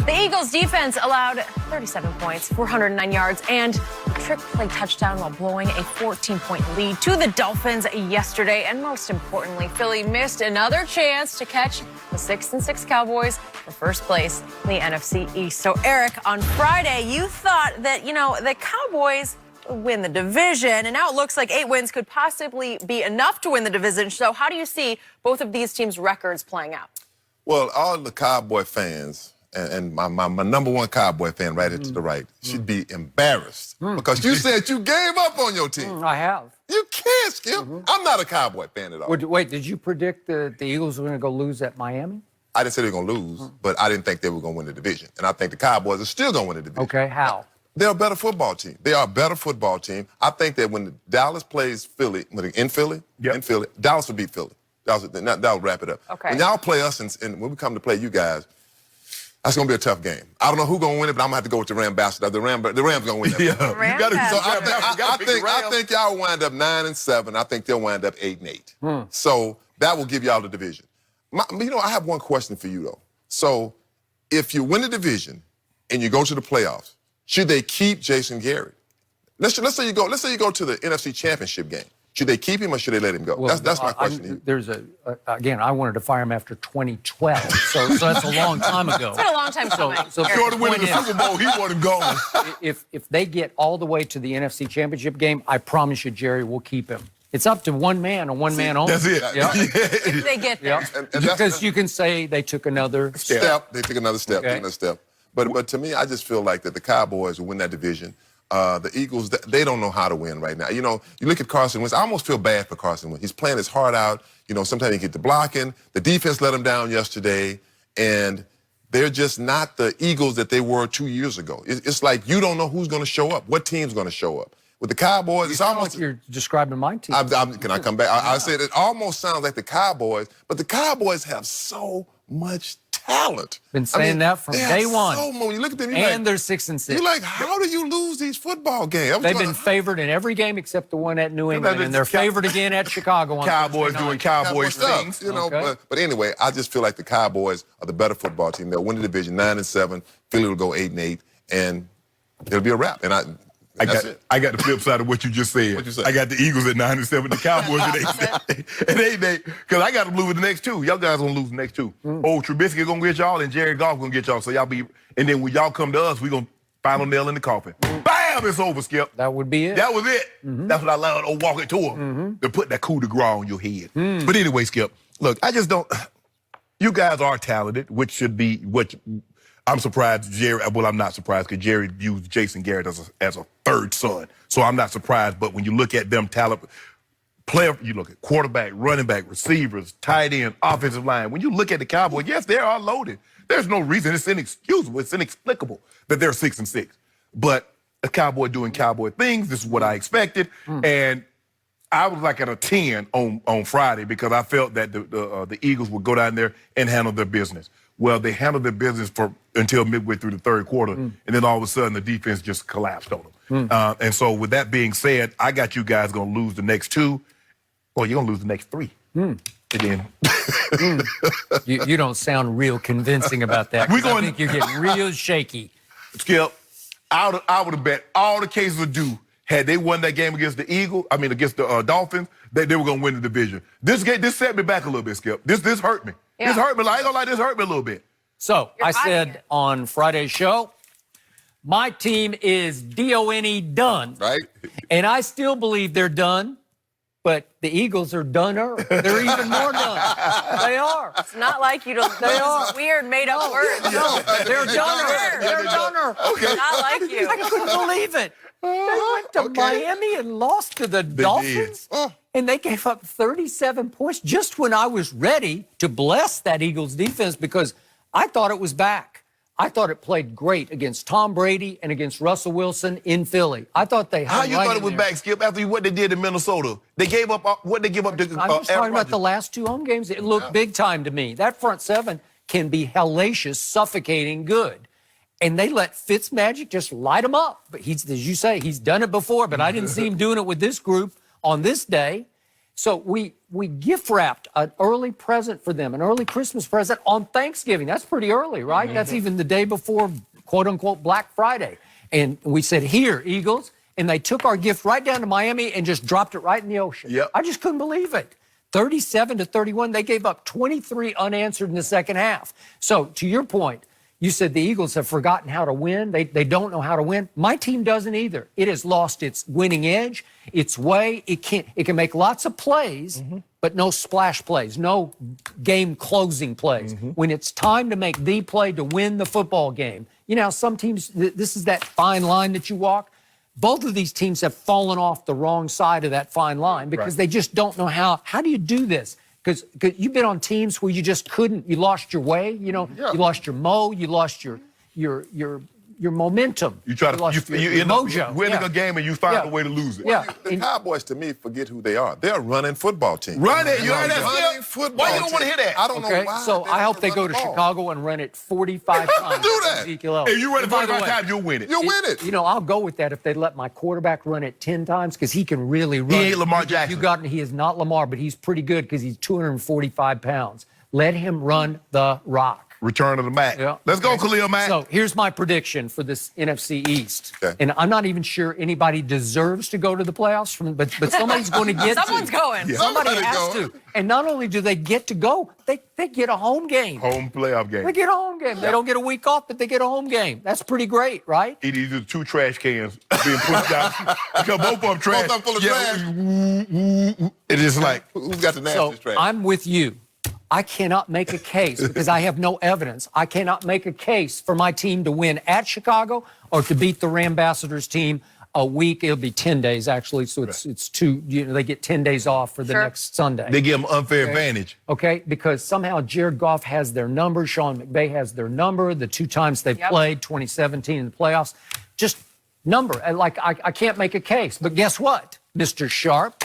The Eagles defense allowed 37 points, 409 yards, and a trick play touchdown while blowing a 14-point lead to the Dolphins yesterday. And most importantly, Philly missed another chance to catch the 6-6 Cowboys for first place in the NFC East. So, Eric, on Friday, you thought that, the Cowboys would win the division, and now it looks like 8 wins could possibly be enough to win the division. So how do you see both of these teams' records playing out? Well, all the Cowboy fans, and my number one Cowboy fan right to the right, should be embarrassed because you said you gave up on your team. I have. You can't, Skip. I'm not a Cowboy fan at all. Wait, did you predict that the Eagles were going to go lose at Miami? I didn't say they were going to lose, but I didn't think they were going to win the division. And I think the Cowboys are still going to win the division. Okay, how? They're a better football team. They are a better football team. I think that when Dallas plays Philly, in Philly, Dallas will beat Philly. That'll wrap it up. Okay. When y'all play us and when we come to play you guys, that's going to be a tough game. I don't know who's going to win it, but I'm going to have to go with the Ram Bastard. The Rams going to win that. You So gotta I think y'all wind up 9-7. I think they'll wind up 8-8. So that will give y'all the division. I have one question for you, though. So if you win the division and you go to the playoffs, should they keep Jason Garrett? Let's say you go to the NFC Championship game. Should they keep him or should they let him go? Well, that's my question. Again, I wanted to fire him after 2012, so that's a long time ago. It's been a long time coming. So short of winning the Super Bowl, he want him gone. If they get all the way to the NFC Championship game, I promise you, Jerry, we'll keep him. It's up to one man and one man only. That's it. Yeah. If they get there. And because you can say they took another step. They took another step. Okay. Took another step. But to me, I just feel like that the Cowboys will win that division. The Eagles, they don't know how to win right now. You look at Carson Wentz. I almost feel bad for Carson Wentz. He's playing his heart out. Sometimes he get the blocking. The defense let him down yesterday. And they're just not the Eagles that they were 2 years ago. It's like you don't know who's going to show up, what team's going to show up. With the Cowboys, it's almost like you're describing my team. Can I come back? I said it almost sounds like the Cowboys, but the Cowboys have so much talent. Been saying that from day one. When you look at them, and they're 6-6. You're like, how do you lose these football games? They've been favored in every game except the one at New England, and they're favored again at Chicago. Cowboys doing Cowboys things. But anyway, I just feel like the Cowboys are the better football team. They'll win the division 9-7. Philly will go 8-8, and it'll be a wrap. And I got the flip side of what you just said. What'd you say? I got the Eagles at 9-7, the Cowboys at 8-8. Because I got them lose the next two. Y'all guys gonna lose the next two. Old Trubisky gonna get y'all, and Jerry Goff gonna get y'all. So and then when y'all come to us, we gonna final nail in the coffin. Bam! It's over, Skip. That would be it. That was it. That's what I allowed to walk it to him. To put that coup de grace on your head. But anyway, Skip, look, I just don't. You guys are talented, which should be what. I'm surprised Jerry. Well, I'm not surprised because Jerry used Jason Garrett as a third son. So I'm not surprised. But when you look at them talent player, you look at quarterback, running back, receivers, tight end, offensive line. When you look at the Cowboys, yes, they are loaded. There's no reason. It's inexcusable. It's inexplicable that they're 6-6. But a Cowboy doing Cowboy things. This is what I expected, and I was like at a 10 on Friday because I felt that the Eagles would go down there and handle their business. Well, they handled their business until midway through the third quarter, and then all of a sudden the defense just collapsed on them. And so with that being said, I got you guys going to lose the next two, or you're going to lose the next three. And then you don't sound real convincing about that. I think you're getting real shaky. Skip, I would have bet all the cases are due. Had they won that game against against the Dolphins, they were going to win the division. This set me back a little bit, Skip. This hurt me. Yeah. This hurt me. I ain't gonna lie, this hurt me a little bit. So I said on Friday's show, my team is done. Right. And I still believe they're done, but the Eagles are doner. They're even more done. They are. It's not like you don't. They are weird made-up words. No, they're doner. They're doner. Okay. Not like you. I couldn't believe it. They went to Miami and lost to the Dolphins, and they gave up 37 points just when I was ready to bless that Eagles defense because I thought it was back. I thought it played great against Tom Brady and against Russell Wilson in Philly. I thought they How you thought it was back, Skip, after what they did in Minnesota? They gave up, what they give up to I'm just talking about the last two home games. It looked big time to me. That front seven can be hellacious, suffocating good. And they let Fitzmagic just light them up. But as you say, he's done it before, but I didn't see him doing it with this group on this day. So we gift wrapped an early present for them, an early Christmas present on Thanksgiving. That's pretty early, right? That's even the day before, quote unquote, Black Friday. And we said, here, Eagles. And they took our gift right down to Miami and just dropped it right in the ocean. Yep. I just couldn't believe it. 37-31. They gave up 23 unanswered in the second half. So to your point, you said the Eagles have forgotten how to win. They don't know how to win. My team doesn't either. It has lost its winning edge, its way. It can make lots of plays, but no splash plays, no game closing plays. When it's time to make the play to win the football game, you know, some teams, this is that fine line that you walk. Both of these teams have fallen off the wrong side of that fine line because they just don't know how do you do this? Because you've been on teams where you just couldn't, you lost your way, you know, you lost your mo, you lost your momentum. You try to, you end mojo. up winning a game and you find a way to lose it. The Cowboys, to me, forget who they are. They're a running football team. Run it. You heard that? Running football Why you don't want to hear that? I don't know why. So I hope they go to Chicago and run it 45 times. Do that. Ezekiel Elliott. If you run it And by the 45 way, times, you'll win it. You'll win it. You know, I'll go with that if they let my quarterback run it 10 times because he can really run. He ain't it. Lamar Jackson. He is not Lamar, but he's pretty good because he's 245 pounds. Let him run the rock. Return of the Mac. Yeah. Let's go, Khalil Mack. So here's my prediction for this NFC East. Okay. And I'm not even sure anybody deserves to go to the playoffs, but somebody's going to get Someone's going. Yeah. Somebody Somebody's has going. to. And not only do they get to go, they get a home game. Home playoff game. They get a home game. They don't get a week off, but they get a home game. That's pretty great, right? It is two trash cans being pushed out. Because both of them trash. Both of them full of trash. It is like, Who's got the So nastiest trash? I'm with you. I cannot make a case because I have no evidence. I cannot make a case for my team to win at Chicago or to beat the Rambassadors team a week. It'll be 10 days, actually. So it's two, you know, they get 10 days off for the next Sunday. they give them unfair advantage. Okay, because somehow Jared Goff has their number, Sean McVay has their number, the two times they played, 2017 in the playoffs. Just number. And like, I can't make a case. But guess what, Mr. Sharp?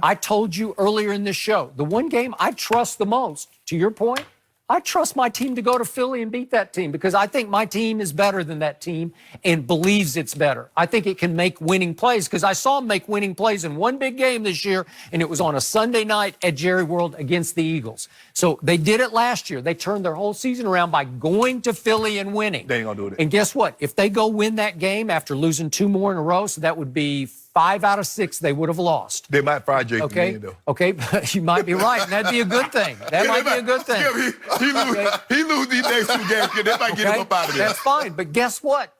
I told you earlier in this show, the one game I trust the most, to your point, I trust my team to go to Philly and beat that team because I think my team is better than that team and believes it's better. I think it can make winning plays because I saw them make winning plays in one big game this year, and it was on a Sunday night at Jerry World against the Eagles. So they did it last year. They turned their whole season around by going to Philly and winning. They ain't gonna do it. And guess what? If they go win that game after losing 2 more in a row, so that would be 5 out of 6 they would have lost. They might fire Jake Okay, again, though. okay, you might be right, and that'd be a good thing. That might be a good thing. Yeah, he lose these next 2 games. They might get him up out of there. That's fine, but guess what?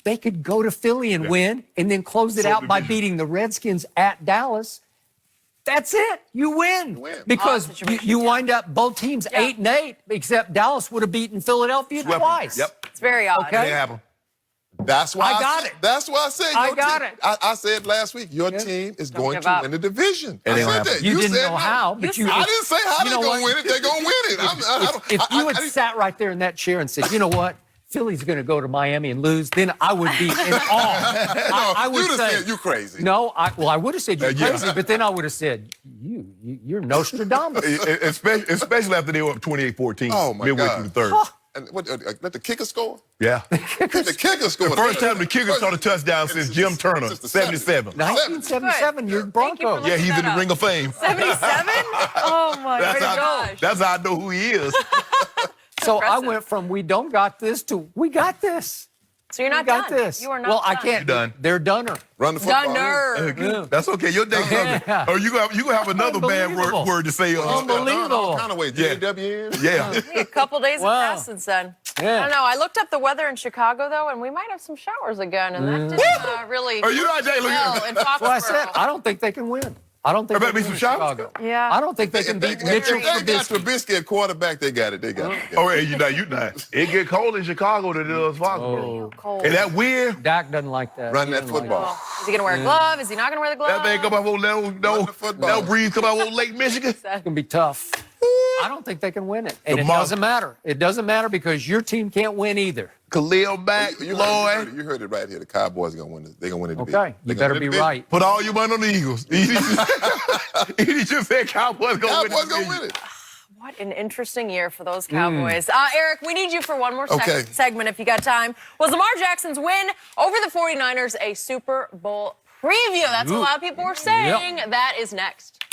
They could go to Philly and win, and then close it out by beating the Redskins at Dallas. That's it. You win. Because you wind up both teams 8-8, except Dallas would have beaten Philadelphia twice. Yep. It's very odd. Okay. It happened. That's why I got it. That's why I said I got it. I said last week, your team is going give to up. win the division. And I they said don't that. have You didn't said know no. how, but you. I didn't say how you they're know going to what? win it. They're going to win it. If you had sat right there in that chair and said, you know what? Philly's going to go to Miami and lose, then I would be in awe. I would you'd have say, said you crazy. No, I would have said you're Yeah. crazy, but then I would have said, you're Nostradamus. Especially after they were up 28-14 Oh, my midway God. through the third. And what, let the kicker score? Yeah. The kicker score. The first time the kicker scored a touchdown since Jim Turner, Since the 77. 1977, you're Thank you for Broncos. Yeah, he's in the up. Ring of Fame. 77? Oh, my gosh. That's how I know who he is. So I Impressive. went from we don't got this to we got this. So you're not We got done. this. You are not well, done. I can't. You're done. They're doner. Run the football. Dunner. Yeah. That's okay. Your day coming. Yeah. Or you gonna have another bad Unbelievable. word to say. Unbelievable. All kind of ways. Yeah. JWN. Yeah. A couple days Wow. have passed since then. Yeah. I don't know. I looked up the weather in Chicago, though, and we might have some showers again, and that didn't really Are you not, Jay? Look well at in Well, I said Foxborough. I don't think they can win. I don't think There they better can be win some in showers. Chicago. Yeah. I don't think they can beat Mitchell They got Trubisky. Trubisky at quarterback. They got it. They got it. Oh, hey, you not. It get cold in Chicago than it does Foxborough. Cold. And that wind, Dak doesn't like that. Run He that doesn't like football. Oh, is he going to wear a glove? Is he not going to wear the glove? that thing come out on no the football. no breeze come out on Lake Michigan. It's going to be tough. I don't think they can win it. And it doesn't matter. It doesn't matter because your team can't win either. Khalil Mack, You Lloyd. heard it right here. The Cowboys are going to win it. They're going to win it. Okay. You better be right. Put all your money on the Eagles. He just said Cowboys gonna win Cowboys it. going to win it. What an interesting year for those Cowboys. Eric, we need you for one more Okay. segment if you got time. Was Lamar Jackson's win over the 49ers a Super Bowl preview? That's what a lot of people were saying. That is next.